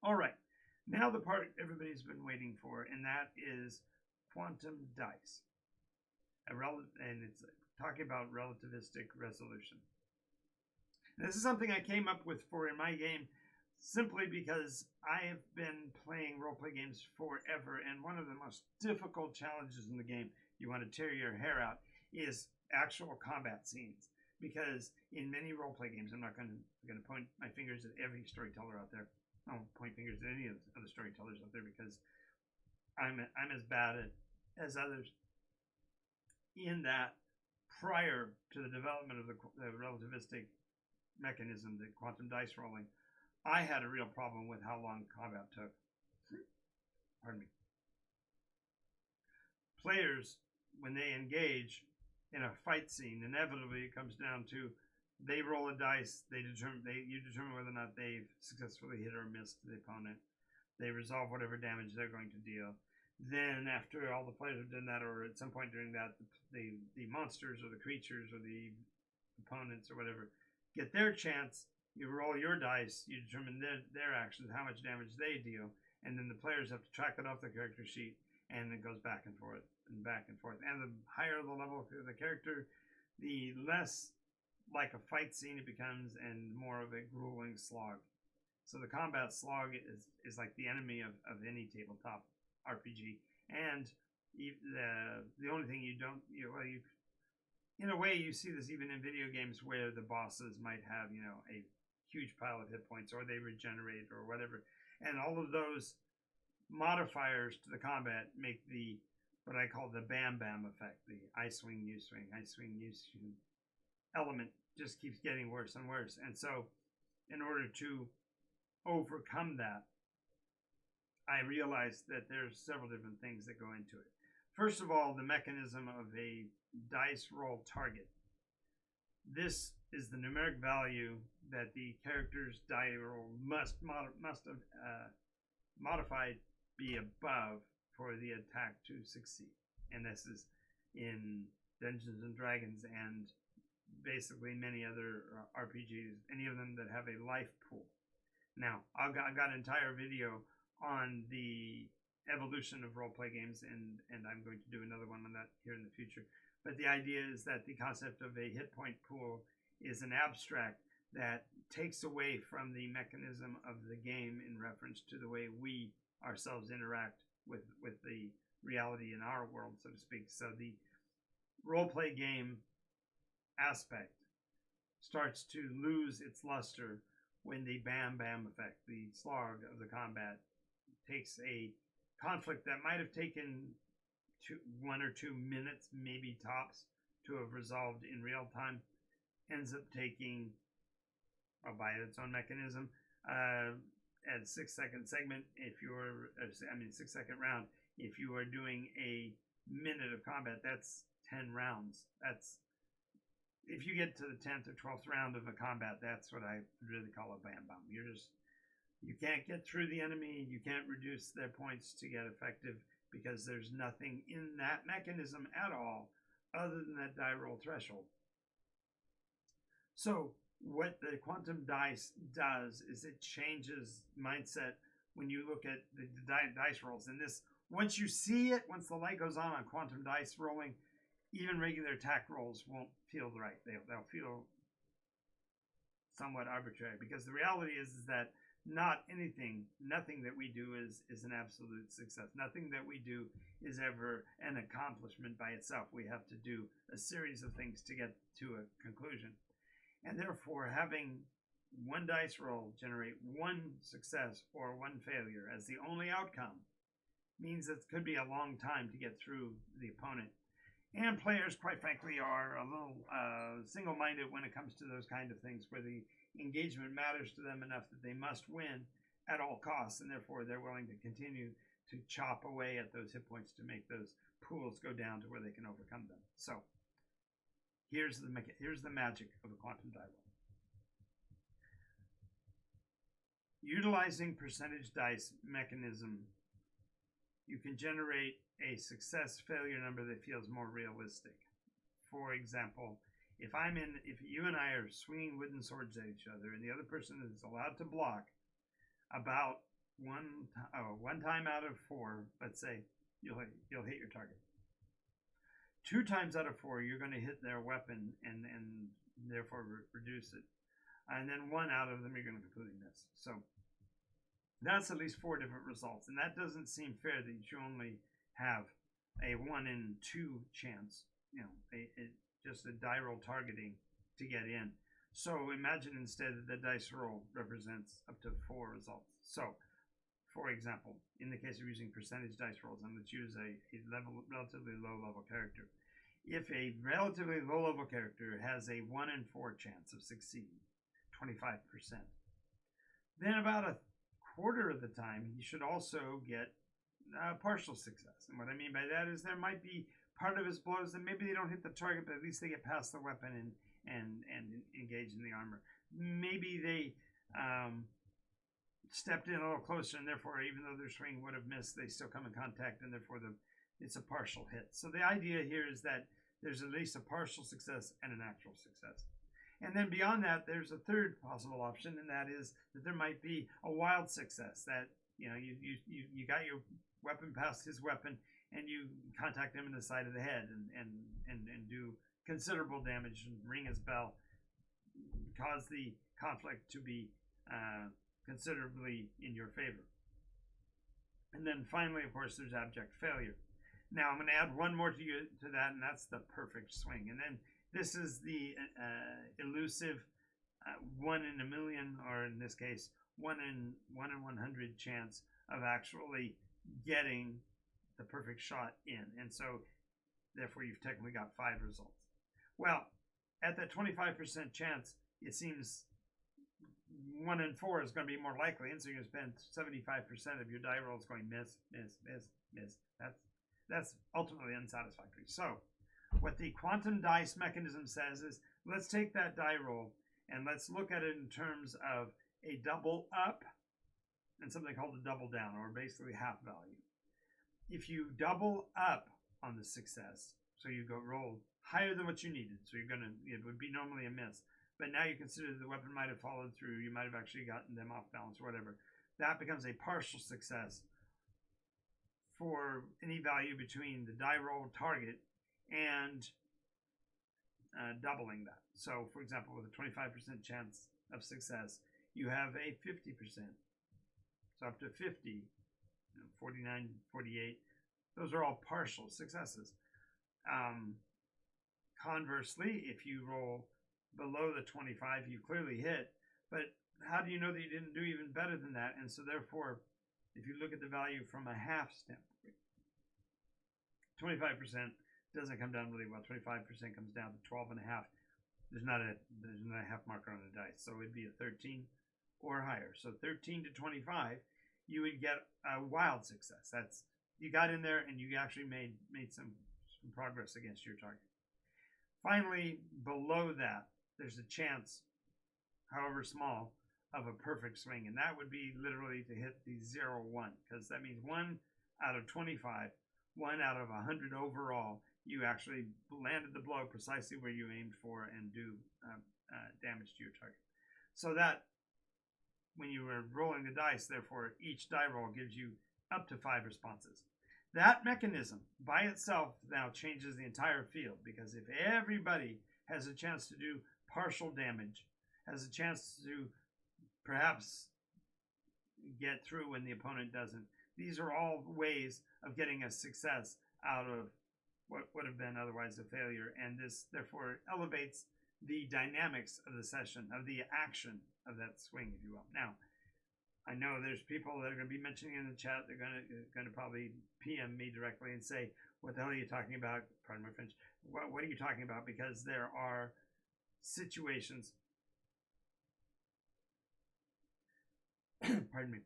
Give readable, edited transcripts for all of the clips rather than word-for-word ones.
All right. Now the part everybody's been waiting for, and that is quantum dice. And it's talking about relativistic resolution. This is something I came up with for in my game simply because I have been playing role play games forever, and one of the most difficult challenges in the game, you want to tear your hair out, is actual combat scenes. Because in many role play games, I'm not going to point my fingers at every storyteller out there. I won't point fingers at any of the storytellers out there because I'm as bad as others. In that, prior to the development of the relativistic mechanism, the quantum dice rolling, I had a real problem with how long combat took. Pardon me. Players, when they engage in a fight scene, inevitably it comes down to they roll a dice. You determine whether or not they've successfully hit or missed the opponent. They resolve whatever damage they're going to deal. Then, after all the players have done that, or at some point during that, the monsters or the creatures or the opponents or whatever get their chance. You roll your dice. You determine their actions, how much damage they deal, and then the players have to track it off the character sheet, and it goes back and forth and back and forth. And the higher the level of the character, the less like a fight scene it becomes, and more of a grueling slog. So the combat slog is like the enemy of any tabletop RPG, and the only thing you don't in a way you see this even in video games where the bosses might have a huge pile of hit points, or they regenerate or whatever, and all of those modifiers to the combat make the what I call the bam bam effect, the I swing you swing, I swing you swing element just keeps getting worse and worse. And so in order to overcome that, I realized that there's several different things that go into it. First of all, the mechanism of a dice roll target. This is the numeric value that the character's die roll must modified be above for the attack to succeed. And this is in Dungeons and Dragons and basically many other RPGs, any of them that have a life pool. Now, I've got an entire video on the evolution of role-play games, and I'm going to do another one on that here in the future. But the idea is that the concept of a hit point pool is an abstract that takes away from the mechanism of the game in reference to the way we ourselves interact with the reality in our world, so to speak. So the role-play game aspect starts to lose its luster when the bam bam effect, the slog of the combat, takes a conflict that might have taken 1 or 2 minutes, maybe tops, to have resolved in real time, ends up taking, by its own mechanism, at 6-second segment, 6-second round, if you are doing a minute of combat, that's 10 rounds. That's if you get to the 10th or 12th round of a combat, that's what I really call a bam bam. You can't get through the enemy. You can't reduce their points to get effective because there's nothing in that mechanism at all other than that die roll threshold. So what the quantum dice does is it changes mindset when you look at the dice rolls. And this, once you see it, once the light goes on quantum dice rolling, even regular attack rolls won't feel right. They'll feel somewhat arbitrary, because the reality is that nothing that we do is an absolute success. Nothing that we do is ever an accomplishment by itself. We have to do a series of things to get to a conclusion. And therefore, having one dice roll generate one success or one failure as the only outcome means it could be a long time to get through the opponent. And players, quite frankly, are a little single-minded when it comes to those kind of things, where the engagement matters to them enough that they must win at all costs, and therefore they're willing to continue to chop away at those hit points to make those pools go down to where they can overcome them. So here's the magic of a quantum die roll. Utilizing percentage dice mechanism, you can generate a success failure number that feels more realistic. For example, if you and I are swinging wooden swords at each other and the other person is allowed to block about one time out of 4, let's say you'll hit your target. 2 times out of 4, you're going to hit their weapon and therefore reduce it. And then 1 out of them you're going to completely miss. So that's at least 4 different results, and that doesn't seem fair that you only have a 1 in 2 chance, just a die roll targeting to get in. So imagine instead that the dice roll represents up to 4 results. So, for example, in the case of using percentage dice rolls, and let's use a relatively low-level character. If a relatively low-level character has a 1 in 4 chance of succeeding, 25%, then about a quarter of the time he should also get partial success. And what I mean by that is there might be part of his blows that maybe they don't hit the target, but at least they get past the weapon and engage in the armor. Maybe they stepped in a little closer, and therefore, even though their swing would have missed, they still come in contact, and therefore it's a partial hit. So the idea here is that there's at least a partial success and an actual success. And then beyond that, there's a third possible option, and that is that there might be a wild success, that you got your weapon past his weapon, and you contact him in the side of the head and do considerable damage and ring his bell, cause the conflict to be considerably in your favor. And then finally, of course, there's abject failure. Now I'm going to add one more to that, and that's the perfect swing. And then this is the elusive 1 in a million, or in this case, 1 in 100 chance of actually getting the perfect shot in. And so, therefore, you've technically got 5 results. Well, at that 25% chance, it seems 1 in 4 is going to be more likely, and so you're going to spend 75% of your die rolls going miss, miss, miss, miss. That's ultimately unsatisfactory. So, what the quantum dice mechanism says is, let's take that die roll and let's look at it in terms of a double up and something called a double down, or basically half value. If you double up on the success, so you go roll higher than what you needed, so it would be normally a miss, but now you consider the weapon might have followed through, you might have actually gotten them off balance or whatever, that becomes a partial success for any value between the die roll target and doubling that. So, for example, with a 25% chance of success, you have a 50%. So up to 50, 49, 48, those are all partial successes. Conversely, if you roll below the 25, you clearly hit, but how do you know that you didn't do even better than that? And so therefore, if you look at the value from a half standpoint, 25% doesn't come down really well. 25% comes down to 12 and a half. There's not a half marker on the dice, so it'd be a 13 or higher. So 13 to 25, you would get a wild success. That's, you got in there and you actually made some progress against your target. Finally, below that, there's a chance, however small, of a perfect swing, and that would be literally to hit the 0-1, because that means 1 out of 25, 1 out of 100 overall, you actually landed the blow precisely where you aimed for and do damage to your target. So that, when you were rolling the dice, therefore, each die roll gives you up to 5 responses. That mechanism by itself now changes the entire field, because if everybody has a chance to do partial damage, has a chance to perhaps get through when the opponent doesn't, these are all ways of getting a success out of what would have been otherwise a failure, and this therefore elevates the dynamics of the session, of the action of that swing, if you will. Now, I know there's people that are going to be mentioning in the chat, they're going to probably PM me directly and say, what the hell are you talking about? Pardon my French. What are you talking about? Because there are situations, pardon me,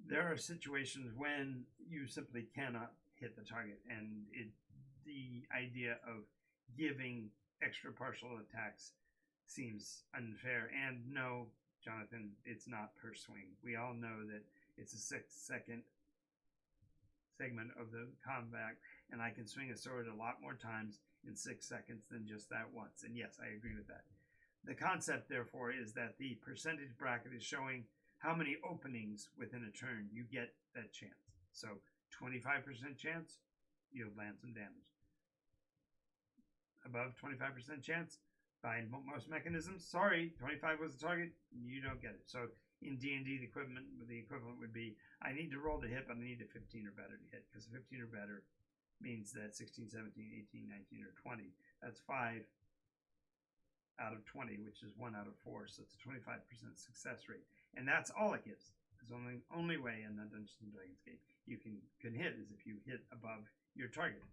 there are situations when you simply cannot hit the target, and the idea of giving extra partial attacks seems unfair. And no, Jonathan, it's not per swing. We all know that it's a 6-second segment of the combat, and I can swing a sword a lot more times in 6 seconds than just that once. And yes, I agree with that. The concept, therefore, is that the percentage bracket is showing how many openings within a turn you get that chance. So 25% chance, you'll land some damage. Above 25% chance, by most mechanisms, sorry, 25 was the target, you don't get it. So in D&D, the equivalent would be, I need to roll to hit, but I need a 15 or better to hit, because 15 or better means that 16, 17, 18, 19, or 20, that's 5 out of 20, which is 1 out of 4, so it's a 25% success rate. And that's all it gives. It's the only way in the Dungeons & Dragons game you can hit is if you hit above your target.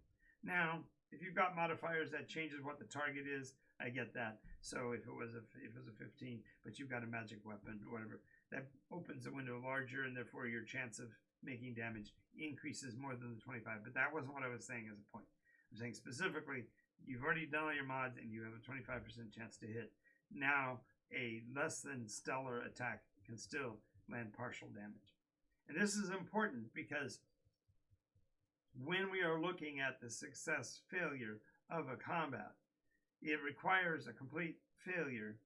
Now, if you've got modifiers, that changes what the target is. I get that. So if it was a 15, but you've got a magic weapon or whatever, that opens the window larger, and therefore your chance of making damage increases more than the 25. But that wasn't what I was saying as a point. I'm saying specifically, you've already done all your mods and you have a 25% chance to hit. Now, a less than stellar attack can still land partial damage. And this is important because when we are looking at the success failure of a combat, it requires a complete failure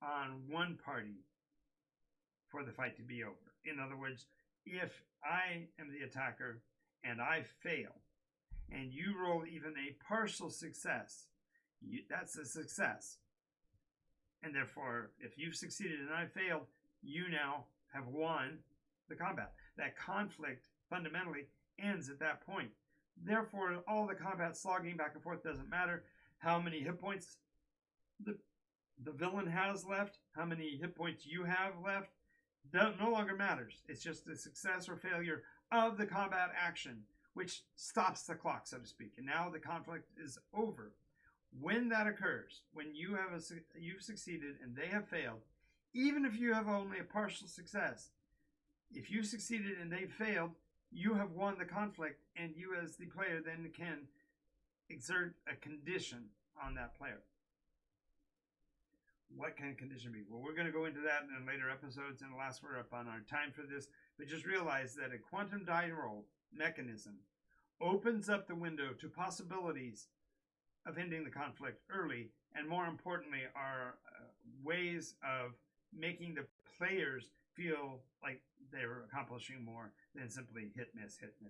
on one party for the fight to be over. In other words, if I am the attacker and I fail, and you roll even a partial success, that's a success. And therefore, if you've succeeded and I failed, you now have won the combat. That conflict fundamentally ends at that point. Therefore, all the combat slogging back and forth doesn't matter. How many hit points the villain has left, how many hit points you have left, no longer matters. It's just the success or failure of the combat action, which stops the clock, so to speak. And now the conflict is over. When that occurs, when you've succeeded and they have failed, even if you have only a partial success, if you succeeded and they failed, you have won the conflict, and you as the player then can exert a condition on that player. What can a condition be? Well, we're going to go into that in later episodes, and alas, we're up on our time for this. But just realize that a quantum die roll mechanism opens up the window to possibilities of ending the conflict early, and more importantly, are ways of making the players feel like they're accomplishing more than simply hit, miss, hit, miss.